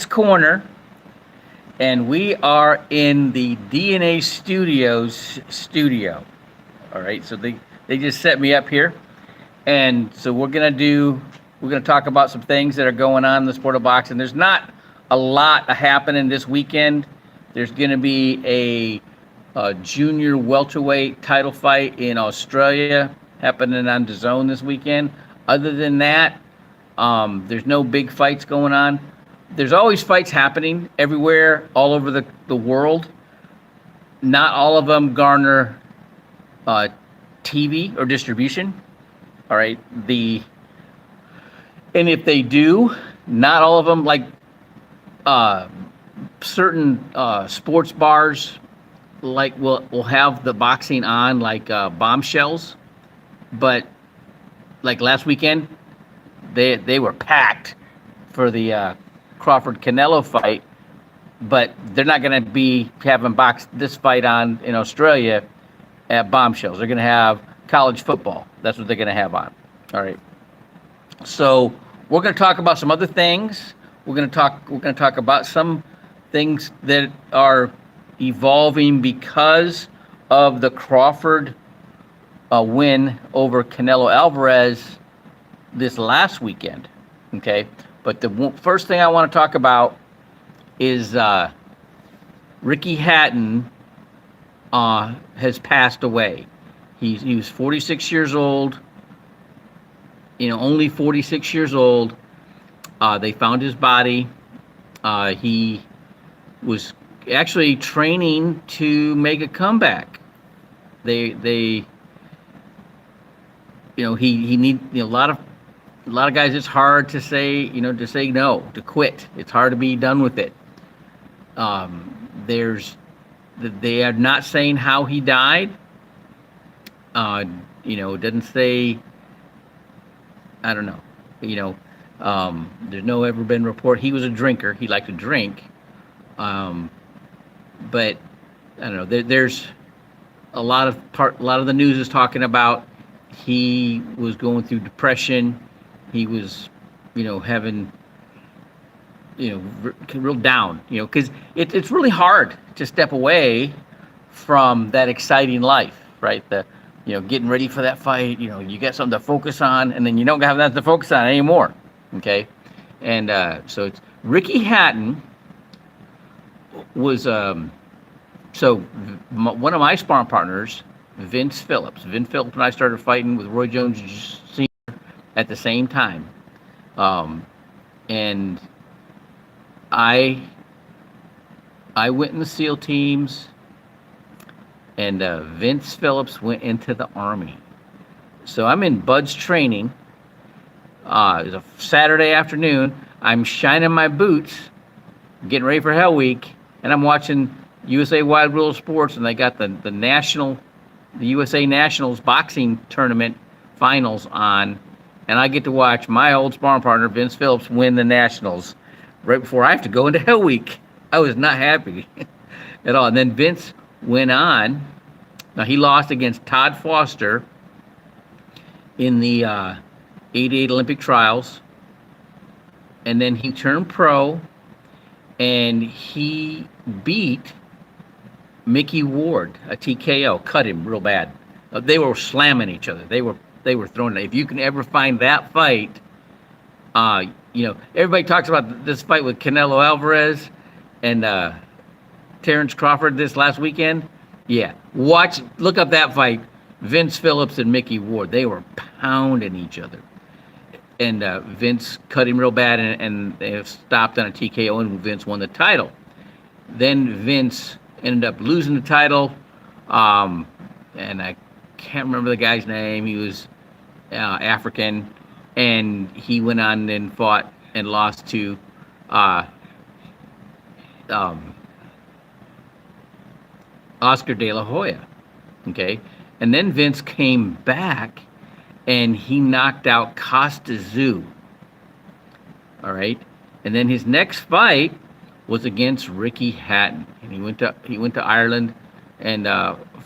Corner, and we are in the DNA Studios studio. All right, so they just set me up here, and so we're gonna talk about some things that are going on in the sport of boxing. There's not a lot happening this weekend. There's gonna be a junior welterweight title fight in Australia happening on DAZN this weekend. Other than that, there's no big fights going on. There's always fights happening everywhere, all over the world. Not all of them garner uh, TV or distribution. All right, and if they do, not all of them, like uh, certain sports bars, like will have the boxing on, like Bombshells, but like last weekend, they were packed for the Crawford Canelo fight, but they're not going to be having this fight on in Australia at Bombshells. They're going to have college football. That's what they're going to have on. All right. So we're going to talk about some other things. We're going to talk about some things that are evolving because of the Crawford win over Canelo Alvarez this last weekend. Okay. But the first thing I want to talk about is Ricky Hatton has passed away. He was 46 years old. Only 46 years old. They found his body. He was actually training to make a comeback. He need a lot of guys. It's hard to say no, to quit. It's hard to be done with it. They are not saying how he died. It doesn't say. I don't know. There's no ever been report. He was a drinker. He liked to drink. But I don't know. There's a lot of the news is talking about he was going through depression. He was, having, real down, because it's really hard to step away from that exciting life, right? Getting ready for that fight, you got something to focus on, and then you don't have that to focus on anymore, okay? And so it's Ricky Hatton was, one of my sparring partners, Vince Phillips. Vince Phillips and I started fighting with Roy Jones Sr. at the same time. And I went in the SEAL teams, and Vince Phillips went into the Army. So I'm in Bud's training. It was a Saturday afternoon. I'm shining my boots, getting ready for Hell Week, and I'm watching USA Wide World Sports, and they got the USA Nationals boxing tournament finals on, and I get to watch my old sparring partner, Vince Phillips, win the Nationals right before I have to go into Hell Week. I was not happy at all. And then Vince went on. Now, he lost against Todd Foster in the 88 Olympic trials. And then he turned pro, and he beat Mickey Ward, a TKO, cut him real bad. They were slamming each other. They were throwing it. If you can ever find that fight, everybody talks about this fight with Canelo Alvarez and Terrence Crawford this last weekend. Yeah, look up that fight. Vince Phillips and Mickey Ward. They were pounding each other. And Vince cut him real bad, and they stopped on a TKO, and Vince won the title. Then Vince ended up losing the title, and I can't remember the guy's name. He was African, and he went on and fought and lost to Oscar De La Hoya. Okay, and then Vince came back, and he knocked out Costa Zoo. All right, and then his next fight was against Ricky Hatton, and he went to Ireland and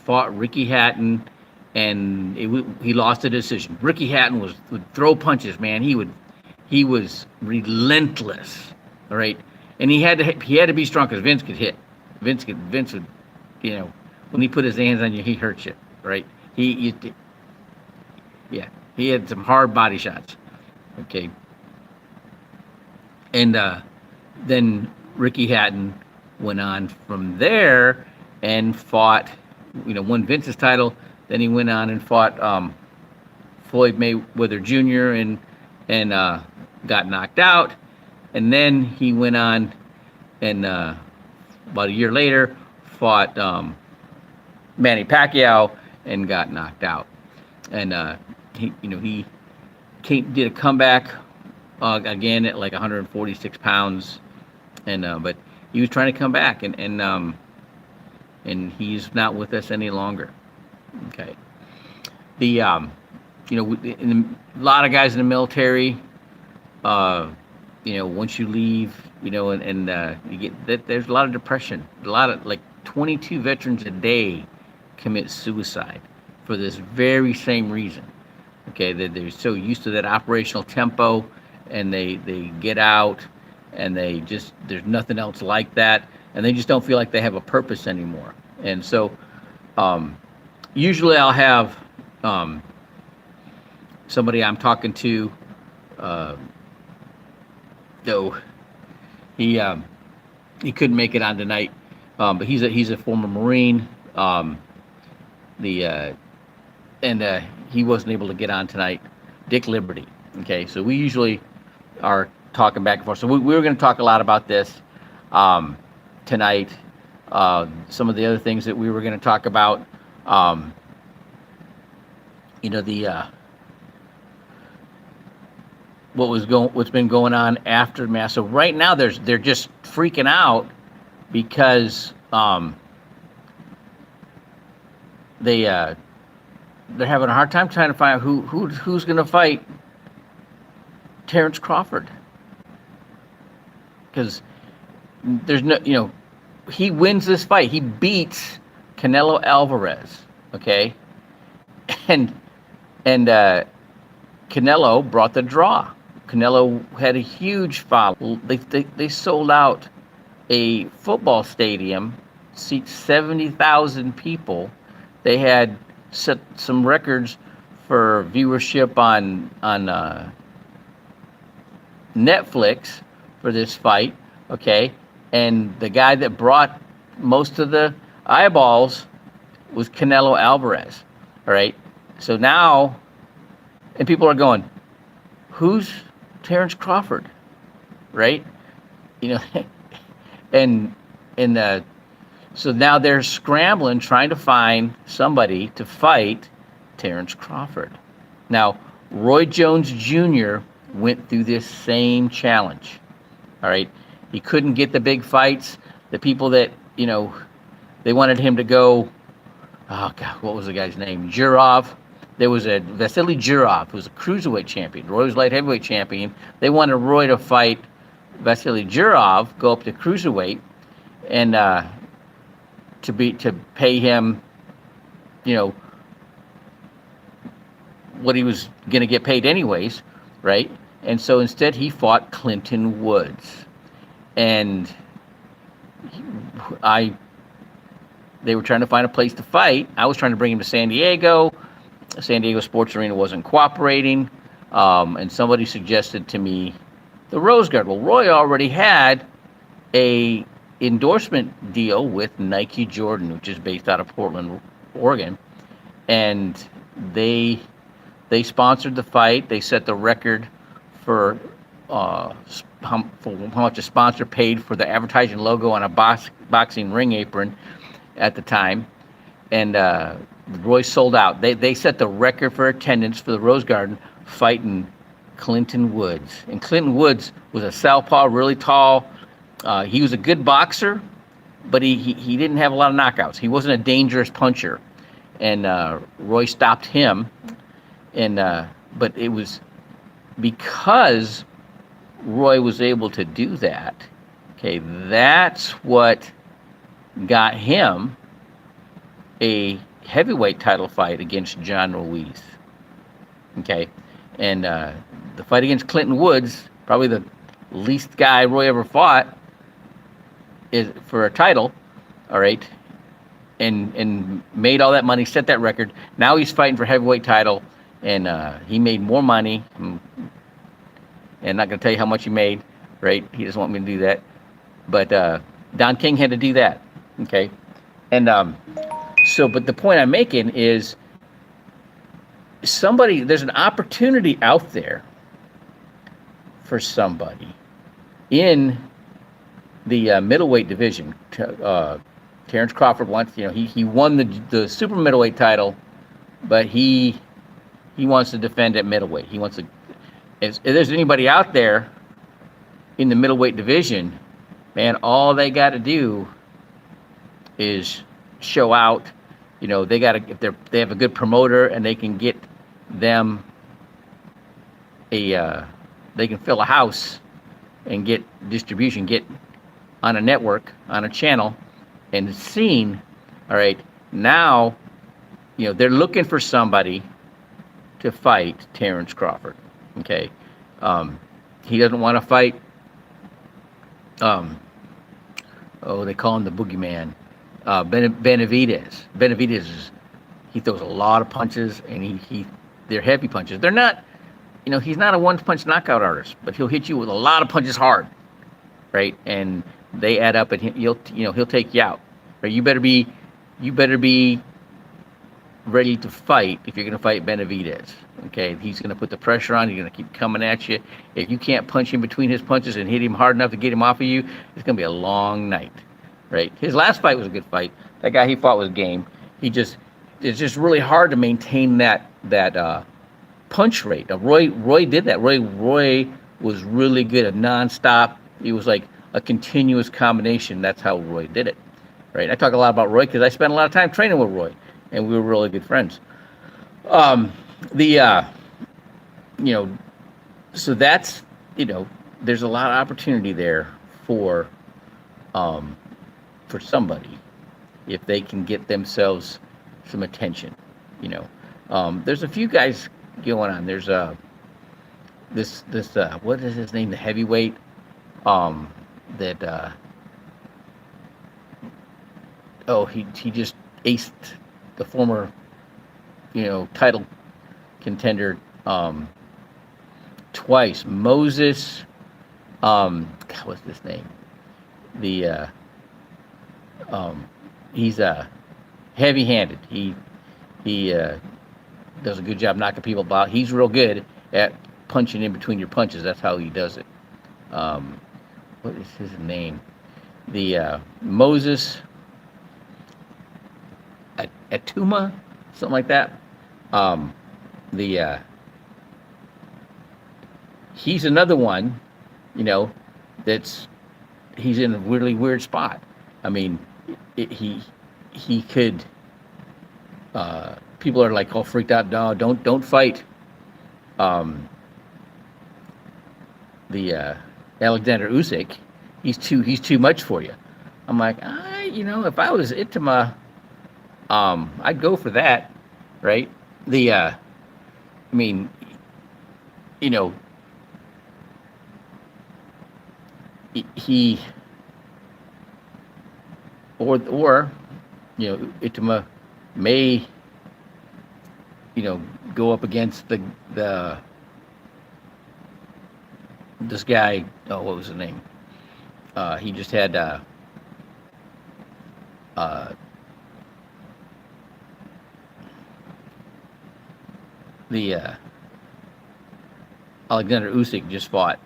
fought Ricky Hatton, and he lost a decision. Ricky Hatton would throw punches, man. He was relentless. All right, and he had to be strong because Vince could hit. Vince would, when he put his hands on you, he hurt you, right? Yeah, he had some hard body shots. Okay, and then Ricky Hatton went on from there and fought, won Vince's title. Then he went on and fought Floyd Mayweather Jr. and got knocked out. And then he went on and about a year later fought Manny Pacquiao and got knocked out. And he did a comeback again at like 146 pounds, and but he was trying to come back, and he's not with us any longer. Okay, the a lot of guys in the military, once you leave, and you get that there's a lot of depression. A lot of 22 veterans a day commit suicide for this very same reason. Okay, they're so used to that operational tempo, and they get out, and there's nothing else like that, and they just don't feel like they have a purpose anymore. And so usually I'll have somebody I'm talking to, though he couldn't make it on tonight, but he's a former Marine, and he wasn't able to get on tonight. Dick Liberty. Okay, so we usually are talking back and forth. So we were going to talk a lot about this tonight. Some of the other things that we were going to talk about, what's been going on after mass. So right now they're just freaking out because they're having a hard time trying to find out who's going to fight Terrence Crawford, because there's no, he wins this fight. He beats Canelo Alvarez, okay, and Canelo brought the draw. Canelo had a huge follow. They sold out a football stadium, seats 70,000 people. They had set some records for viewership on Netflix for this fight, okay? And the guy that brought most of the eyeballs was Canelo Alvarez, all right? So now, and people are going, who's Terrence Crawford, right? And so now they're scrambling, trying to find somebody to fight Terrence Crawford. Now, Roy Jones Jr. went through this same challenge, all right? He couldn't get the big fights. The people that, they wanted him to go, oh, God, what was the guy's name? Jurov. There was a Vasily Jurov, who was a cruiserweight champion. Roy was light heavyweight champion. They wanted Roy to fight Vasily Jurov, go up to cruiserweight, and to pay him, what he was going to get paid anyways, right? And so instead he fought Clinton Woods, and they were trying to find a place to fight. I was trying to bring him to San Diego. San Diego Sports Arena wasn't cooperating, and somebody suggested to me the Rose Garden. Well, Roy already had a endorsement deal with Nike Jordan, which is based out of Portland, Oregon, and they sponsored the fight. They set the record for how much a sponsor paid for the advertising logo on a boxing ring apron at the time, and Roy sold out. They set the record for attendance for the Rose Garden, fighting Clinton Woods. And Clinton Woods was a southpaw, really tall. He was a good boxer, but he didn't have a lot of knockouts. He wasn't a dangerous puncher, and Roy stopped him. And but it was because Roy was able to do that. Okay, that's what got him a heavyweight title fight against John Ruiz. Okay, and the fight against Clinton Woods, probably the least guy Roy ever fought, is for a title, all right, and made all that money, set that record. Now he's fighting for heavyweight title, and he made more money. And not going to tell you how much he made, right? He doesn't want me to do that. But Don King had to do that, okay? And but the point I'm making is there's an opportunity out there for somebody in the middleweight division. Terrence Crawford wants, he won the super middleweight title, but he wants to defend at middleweight. He wants to. If there's anybody out there in the middleweight division, man, all they got to do is show out. They got to, if they have a good promoter and they can get them they can fill a house and get distribution, get on a network, on a channel, and seen. All right, now, they're looking for somebody to fight Terrence Crawford. Okay, he doesn't want to fight. They call him the boogeyman. Benavidez. He throws a lot of punches, and they're heavy punches. They're not, he's not a one-punch knockout artist, but he'll hit you with a lot of punches hard, right? And they add up, and he'll take you out. Right? You better be ready to fight if you're going to fight Benavidez. Okay, he's going to put the pressure on. He's going to keep coming at you. If you can't punch him between his punches and hit him hard enough to get him off of you, it's going to be a long night. Right? His last fight was a good fight. That guy he fought was game. It's just really hard to maintain that punch rate. Roy did that. Roy was really good at nonstop. He was like a continuous combination. That's how Roy did it. Right? I talk a lot about Roy because I spent a lot of time training with Roy, and we were really good friends. So that's, there's a lot of opportunity there for somebody if they can get themselves some attention. There's a few guys going on. There's this what is his name? The heavyweight that he just aced the former title contender twice. Moses, what's his name? He's heavy-handed. He does a good job knocking people out. He's real good at punching in between your punches. That's how he does it. What is his name? Moses Atuma, something like that. He's another one, he's in a really weird spot. I mean, he could. People are like all freaked out. No, don't fight. Alexander Usyk, he's too much for you. I'm like, if I was Itama, I'd go for that, right? He or Itama may go up against this guy. Oh, what was his name? He just had Alexander Usyk just fought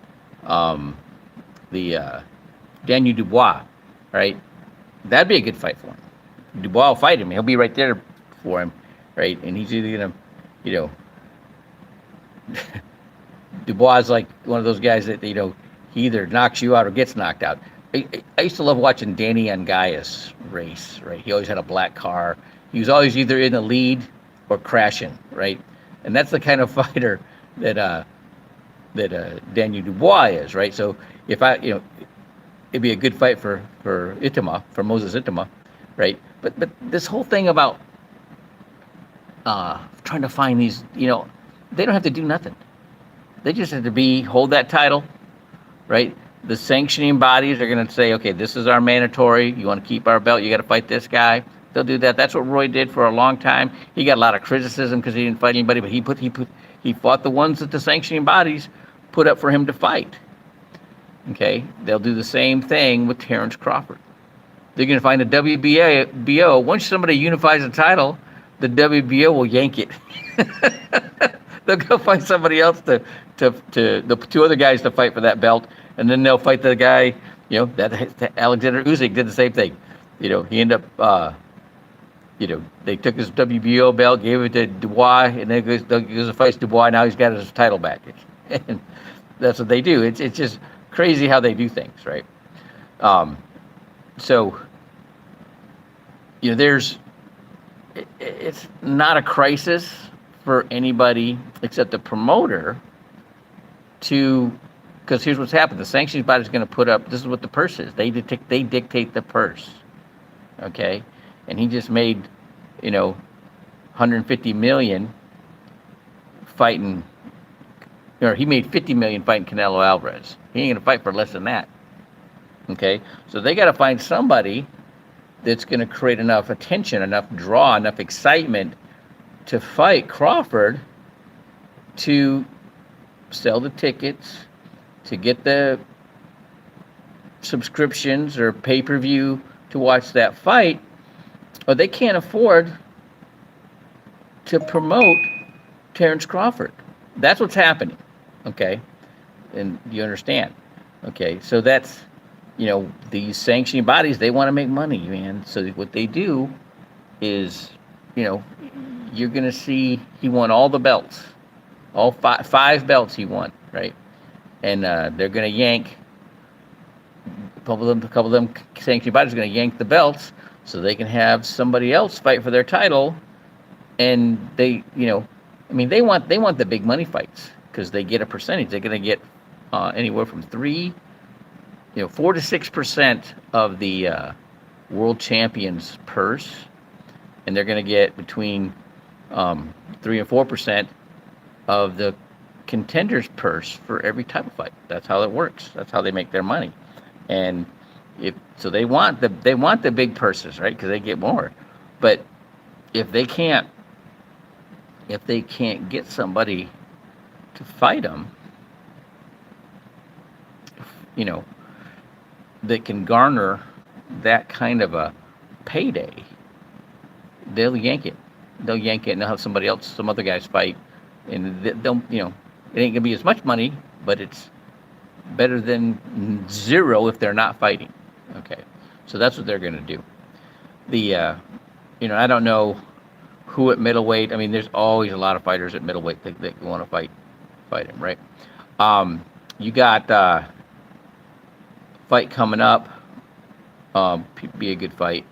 Daniel Dubois, right? That'd be a good fight for him. Dubois will fight him. He'll be right there for him, right? And he's either gonna, Dubois is like one of those guys that he either knocks you out or gets knocked out. I used to love watching Danny Angaia's race, right? He always had a black car. He was always either in the lead or crashing, right? And that's the kind of fighter that Daniel Dubois is, right? So if it'd be a good fight for Itama, for Moses Itama, right? But this whole thing about trying to find these, they don't have to do nothing. They just have to hold that title, right? The sanctioning bodies are going to say, okay, this is our mandatory. You want to keep our belt, you got to fight this guy. They'll do that. That's what Roy did for a long time. He got a lot of criticism because he didn't fight anybody, but he fought the ones that the sanctioning bodies put up for him to fight. Okay, they'll do the same thing with Terrence Crawford. They're going to find a WBO. Once somebody unifies a title, the WBO will yank it. They'll go find somebody else to the two other guys to fight for that belt, and then they'll fight the guy. That Alexander Usyk did the same thing. He ended up. They took his WBO belt, gave it to Dubois, and then goes to fight Dubois. Now he's got his title back, and that's what they do. It's just crazy how they do things, right? So, it's not a crisis for anybody except the promoter because here's what's happened. The sanctions body is going to put up, this is what the purse is. They dictate the purse, okay? And he just made, 150 million fighting, or he made 50 million fighting Canelo Alvarez. He ain't going to fight for less than that. Okay, so they got to find somebody that's going to create enough attention, enough draw, enough excitement to fight Crawford, to sell the tickets, to get the subscriptions or pay-per-view to watch that fight, or they can't afford to promote Terrence Crawford. That's what's happening, okay? And you understand, okay? So that's... these sanctioning bodies, they want to make money, man. So what they do is, you're going to see he won all the belts. All five belts he won, right? And they're going to yank, a couple of them sanctioning bodies are going to yank the belts so they can have somebody else fight for their title. And they want the big money fights because they get a percentage. They're going to get anywhere from 4 to 6% of the world champions purse, and they're going to get between 3 and 4% of the contenders purse for every title fight. That's how it works. That's how they make their money. And they want the big purses, right? Because they get more. But if they can't get somebody to fight them, that can garner that kind of a payday, they'll yank it. They'll yank it, and they'll have somebody else, some other guys fight, and they'll, it ain't gonna be as much money, but it's better than zero if they're not fighting. Okay, so that's what they're gonna do. I don't know who at middleweight. I mean, there's always a lot of fighters at middleweight that want to fight him, right? You got. Fight coming up, be a good fight,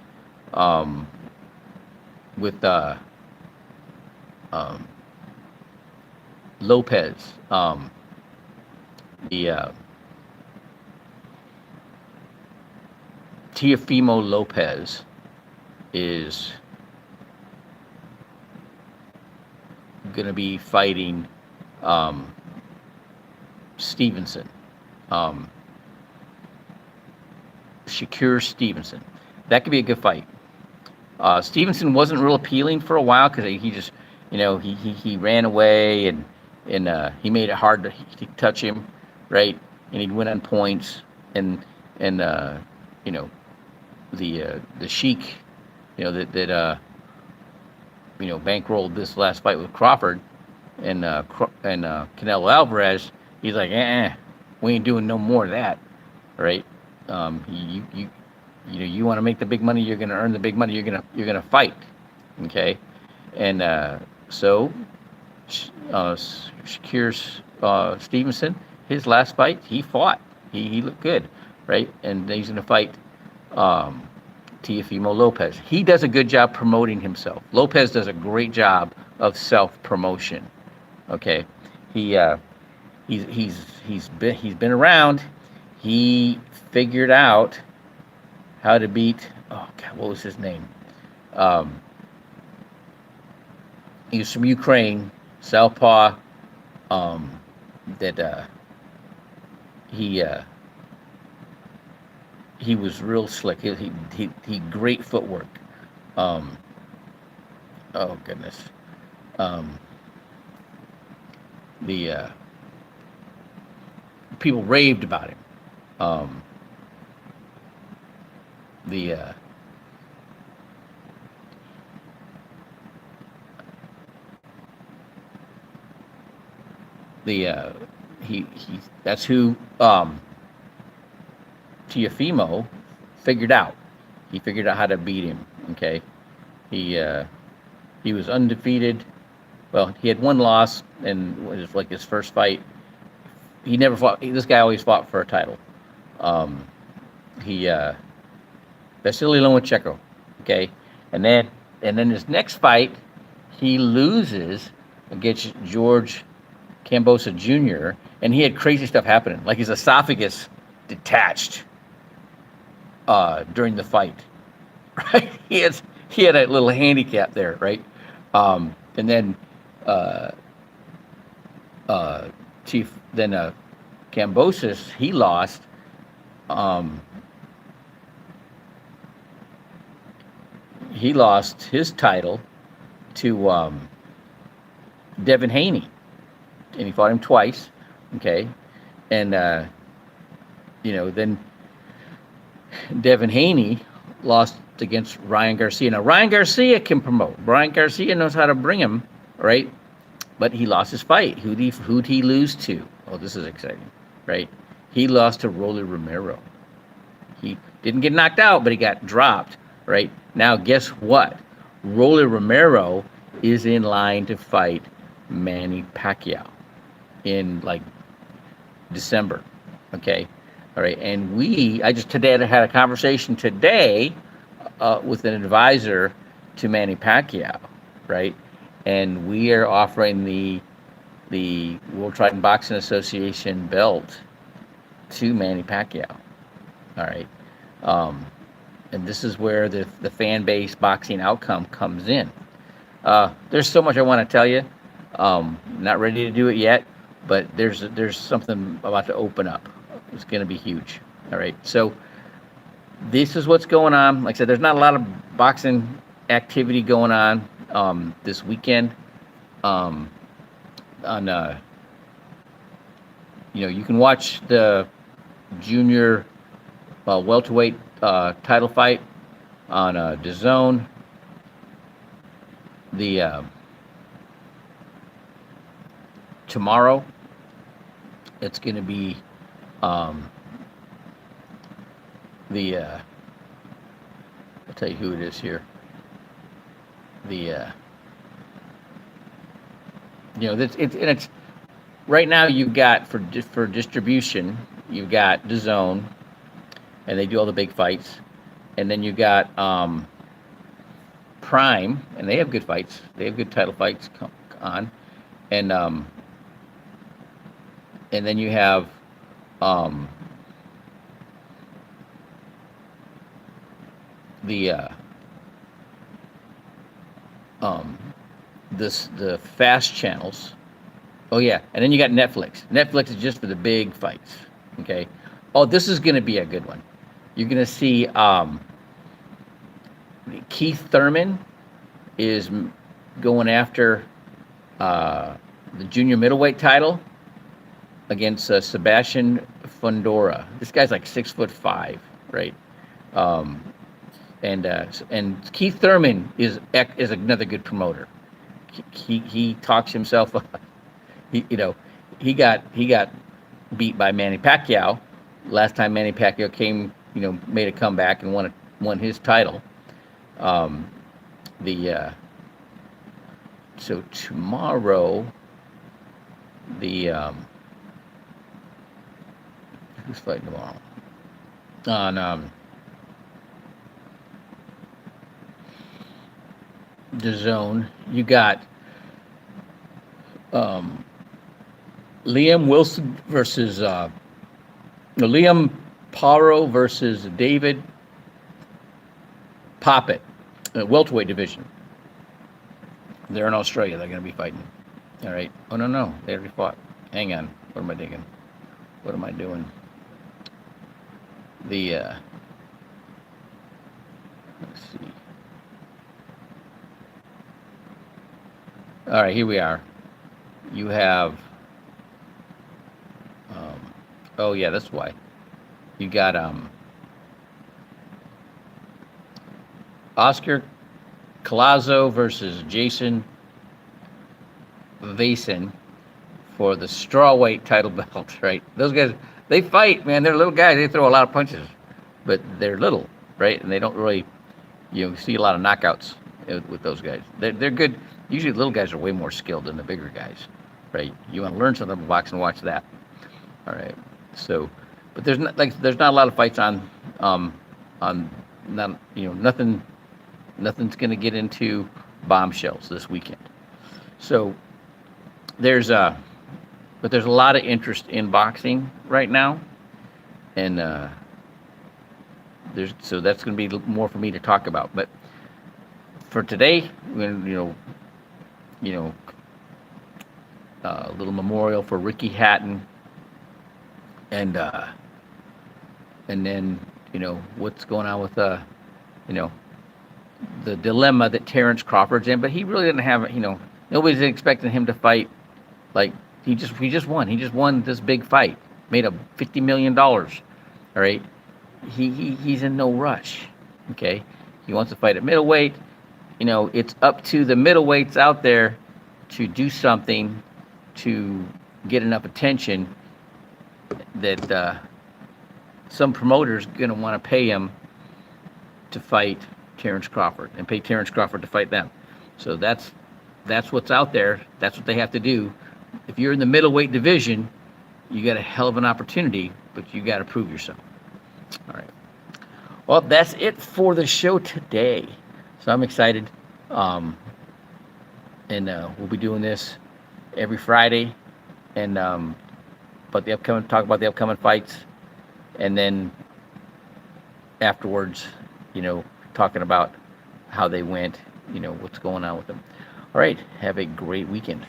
with Lopez, Teofimo Lopez is going to be fighting Stevenson. Shakur Stevenson. That could be a good fight. Stevenson wasn't real appealing for a while because he just, he ran away and he made it hard to touch him, right? And he'd win on points and the Sheik, that bankrolled this last fight with Crawford and Canelo Alvarez. He's like, we ain't doing no more of that, right? You want to make the big money, you're going to earn the big money, you're going to fight, okay? And so Shakur Stevenson, his last fight, he fought, he looked good, right? And he's going to fight Teofimo Lopez. He does a good job promoting himself. Lopez does a great job of self-promotion, okay? He's been around. He figured out how to beat, what was his name? He was from Ukraine, Southpaw, he he was real slick. He great footwork. Um, oh goodness. Um, the people raved about him. Um, the the he that's who Tiafimo figured out. He figured out how to beat him. Okay, he uh, he was undefeated. Well, he had one loss, and it was like his first fight. He never fought. This guy always fought for a title. Um, he Vasily Lomachenko. Okay, and then his next fight, he loses against George Cambosa Jr. and he had crazy stuff happening, like his esophagus detached during the fight. Right? He had a little handicap there, right? And then uh, Chief then Cambosis he lost. Um, he lost his title to Devin Haney, and he fought him twice. Okay, and then Devin Haney lost against Ryan Garcia. Now Ryan Garcia can promote. Ryan Garcia knows how to bring him, right? But he lost his fight. Who'd he lose to? Oh, this is exciting, right? He lost to Rolly Romero. He didn't get knocked out, but he got dropped, right? Now, guess what? Rolly Romero is in line to fight Manny Pacquiao in like December. Okay. All right. And I just today had a conversation today with an advisor to Manny Pacquiao, right? And we are offering the World Triton Boxing Association belt to Manny Pacquiao. All right. And this is where the fan base boxing outcome comes in. There's so much I want to tell you. Not ready to do it yet, but there's something about to open up. It's going to be huge. All right. So this is what's going on. Like I said, there's not a lot of boxing activity going on this weekend. On you can watch the junior welterweight title fight on DAZN. The tomorrow it's going to be I'll tell you who it is here. It's right now you've got for distribution you've got DAZN, and they do all the big fights, and then you got Prime, and they have good fights. They have good title fights on, and then you have the fast channels. Oh yeah, and then you got Netflix. Netflix is just for the big fights. Okay. Oh, this is going to be a good one. You're going to see Keith Thurman is going after the junior middleweight title against Sebastian Fundora. This guy's like 6'5", right? And Keith Thurman is another good promoter. He talks himself up. He got beat by Manny Pacquiao last time Manny Pacquiao came, made a comeback and won his title. So tomorrow, who's fighting tomorrow? On DAZN, you got Liam Wilson versus Liam Paro versus David Poppet, welterweight division. They're in Australia. They're going to be fighting. All right. Oh, no. They already fought. Hang on. What am I thinking? What am I doing? Let's see. All right, here we are. You have. Um, oh yeah, that's why. You got Oscar Collazo versus Jason Vason for the strawweight title belt. Right? Those guys, they fight, man. They're little guys. They throw a lot of punches, but they're little, right? And they don't really, see a lot of knockouts with those guys. They're good. Usually, the little guys are way more skilled than the bigger guys, right? You want to learn something about boxing, watch that. All right. So, but there's not a lot of fights on not nothing's going to get into bombshells this weekend. So but there's a lot of interest in boxing right now, and so that's going to be more for me to talk about. But for today, we're going to, a little memorial for Ricky Hatton, and then what's going on with the dilemma that Terrence Crawford's in. But he really didn't have nobody's expecting him to fight. Like he just won. He just won this big fight, made a $50 million. All right, he's in no rush. Okay, he wants to fight at middleweight. It's up to the middleweights out there to do something to get enough attention that some promoter's going to want to pay him to fight Terrence Crawford and pay Terrence Crawford to fight them. So that's what's out there. That's what they have to do. If you're in the middleweight division, you got a hell of an opportunity, but you got to prove yourself. All right. Well, that's it for the show today. So I'm excited. And we'll be doing this every Friday, and talk about the upcoming fights, and then afterwards, talking about how they went, what's going on with them. All right, have a great weekend.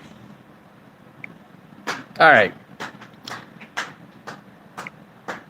All right,